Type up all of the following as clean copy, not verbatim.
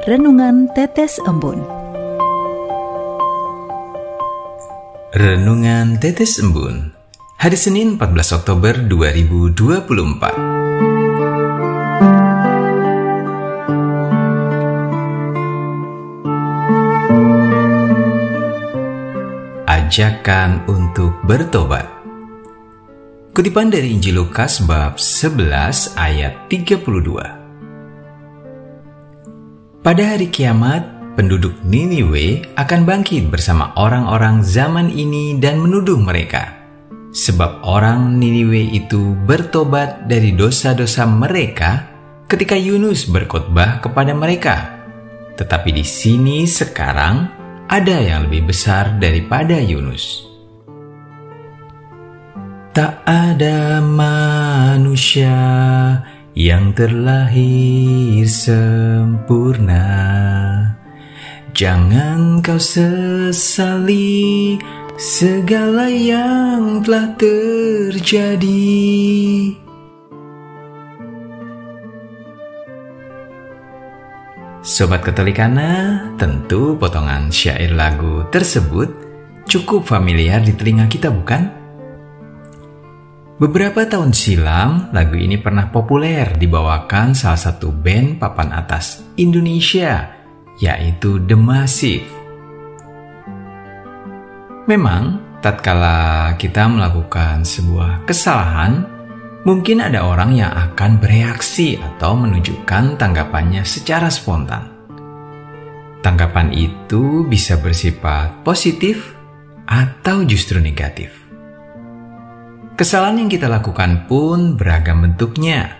Renungan Tetes Embun. Renungan Tetes Embun, hari Senin 14 Oktober 2024. Ajakan untuk bertobat. Kutipan dari Injil Lukas bab 11 ayat 32. Pada hari kiamat, penduduk Niniwe akan bangkit bersama orang-orang zaman ini dan menuduh mereka, sebab orang Niniwe itu bertobat dari dosa-dosa mereka ketika Yunus berkhotbah kepada mereka. Tetapi di sini sekarang ada yang lebih besar daripada Yunus. Tak ada manusia yang terlahir sempurna. Jangan kau sesali segala yang telah terjadi. Sobat Katolikana, tentu potongan syair lagu tersebut cukup familiar di telinga kita, bukan? Beberapa tahun silam, lagu ini pernah populer dibawakan salah satu band papan atas Indonesia, yaitu The Massive. Memang, tatkala kita melakukan sebuah kesalahan, mungkin ada orang yang akan bereaksi atau menunjukkan tanggapannya secara spontan. Tanggapan itu bisa bersifat positif atau justru negatif. Kesalahan yang kita lakukan pun beragam bentuknya.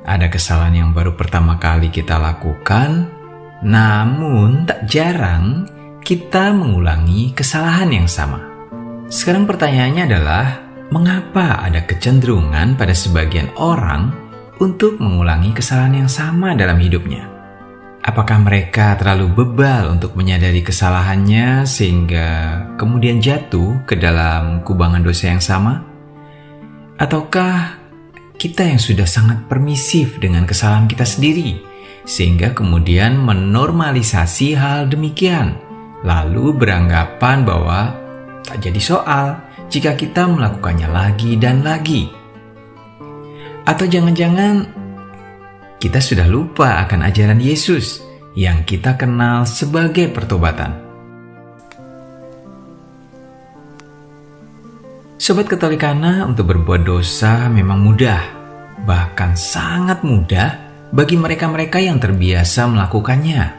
Ada kesalahan yang baru pertama kali kita lakukan, namun tak jarang kita mengulangi kesalahan yang sama. Sekarang pertanyaannya adalah, mengapa ada kecenderungan pada sebagian orang untuk mengulangi kesalahan yang sama dalam hidupnya? Apakah mereka terlalu bebal untuk menyadari kesalahannya sehingga kemudian jatuh ke dalam kubangan dosa yang sama? Ataukah kita yang sudah sangat permisif dengan kesalahan kita sendiri, sehingga kemudian menormalisasi hal demikian, lalu beranggapan bahwa tak jadi soal jika kita melakukannya lagi dan lagi? Atau jangan-jangan kita sudah lupa akan ajaran Yesus yang kita kenal sebagai pertobatan? Sobat Katolikana, untuk berbuat dosa memang mudah, bahkan sangat mudah bagi mereka-mereka yang terbiasa melakukannya.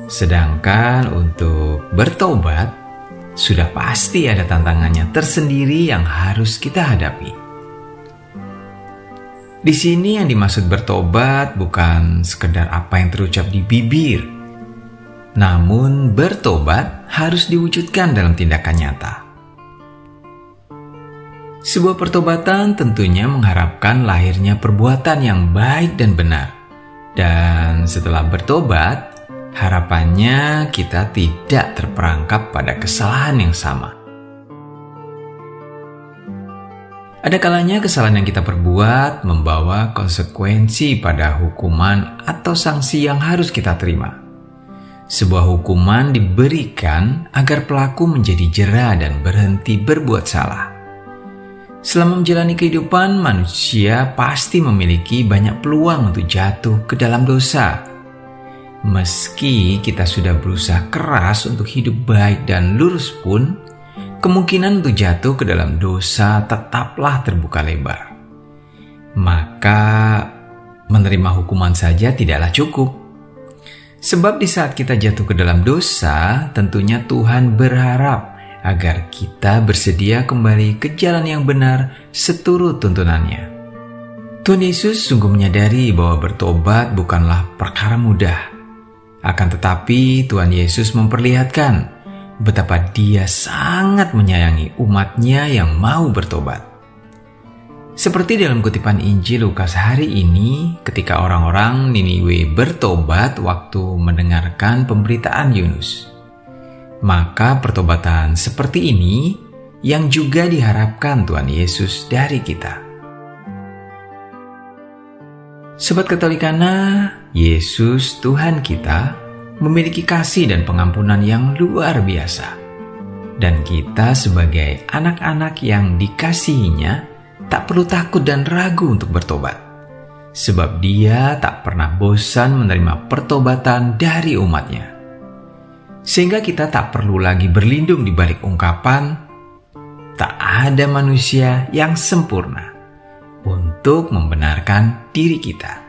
Sedangkan untuk bertobat, sudah pasti ada tantangannya tersendiri yang harus kita hadapi. Di sini yang dimaksud bertobat bukan sekedar apa yang terucap di bibir, namun bertobat harus diwujudkan dalam tindakan nyata. Sebuah pertobatan tentunya mengharapkan lahirnya perbuatan yang baik dan benar. Dan setelah bertobat, harapannya kita tidak terperangkap pada kesalahan yang sama. Ada kalanya kesalahan yang kita perbuat membawa konsekuensi pada hukuman atau sanksi yang harus kita terima. Sebuah hukuman diberikan agar pelaku menjadi jera dan berhenti berbuat salah. Selama menjalani kehidupan, manusia pasti memiliki banyak peluang untuk jatuh ke dalam dosa. Meski kita sudah berusaha keras untuk hidup baik dan lurus pun, kemungkinan untuk jatuh ke dalam dosa tetaplah terbuka lebar. Maka, menerima hukuman saja tidaklah cukup. Sebab di saat kita jatuh ke dalam dosa, tentunya Tuhan berharap agar kita bersedia kembali ke jalan yang benar seturut tuntunannya. Tuhan Yesus sungguh menyadari bahwa bertobat bukanlah perkara mudah. Akan tetapi Tuhan Yesus memperlihatkan betapa Dia sangat menyayangi umat-Nya yang mau bertobat. Seperti dalam kutipan Injil Lukas hari ini, ketika orang-orang Niniwe bertobat waktu mendengarkan pemberitaan Yunus. Maka pertobatan seperti ini yang juga diharapkan Tuhan Yesus dari kita. Sobat Katolikana, Yesus Tuhan kita memiliki kasih dan pengampunan yang luar biasa. Dan kita sebagai anak-anak yang dikasihinya tak perlu takut dan ragu untuk bertobat. Sebab Dia tak pernah bosan menerima pertobatan dari umatnya. Sehingga kita tak perlu lagi berlindung di balik ungkapan, tak ada manusia yang sempurna untuk membenarkan diri kita.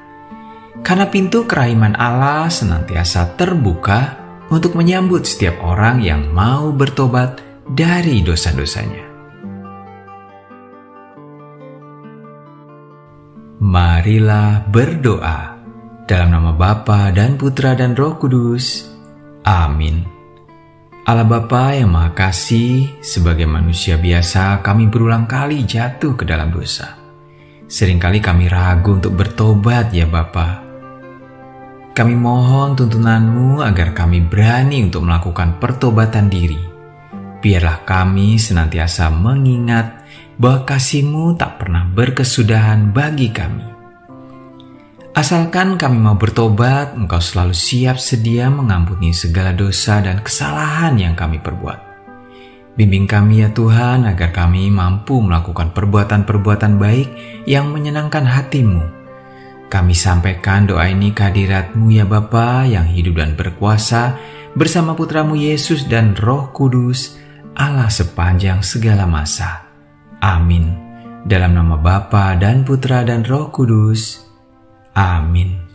Karena pintu kerahiman Allah senantiasa terbuka untuk menyambut setiap orang yang mau bertobat dari dosa-dosanya. Marilah berdoa dalam nama Bapa dan Putra dan Roh Kudus. Amin. Allah Bapa yang Maha Kasih, sebagai manusia biasa kami berulang kali jatuh ke dalam dosa. Seringkali kami ragu untuk bertobat ya Bapa. Kami mohon tuntunan-Mu agar kami berani untuk melakukan pertobatan diri. Biarlah kami senantiasa mengingat bahwa kasih-Mu tak pernah berkesudahan bagi kami. Asalkan kami mau bertobat, Engkau selalu siap sedia mengampuni segala dosa dan kesalahan yang kami perbuat. Bimbing kami ya Tuhan agar kami mampu melakukan perbuatan-perbuatan baik yang menyenangkan hati-Mu. Kami sampaikan doa ini kehadirat-Mu ya Bapa yang hidup dan berkuasa bersama Putra-Mu Yesus dan Roh Kudus, Allah sepanjang segala masa. Amin. Dalam nama Bapa dan Putra dan Roh Kudus. Amin.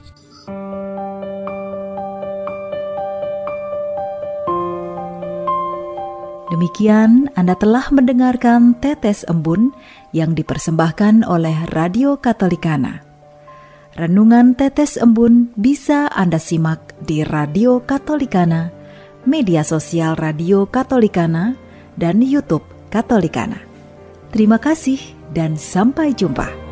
Demikian Anda telah mendengarkan Tetes Embun yang dipersembahkan oleh Radio Katolikana. Renungan Tetes Embun bisa Anda simak di Radio Katolikana, media sosial Radio Katolikana, dan YouTube Katolikana. Terima kasih dan sampai jumpa.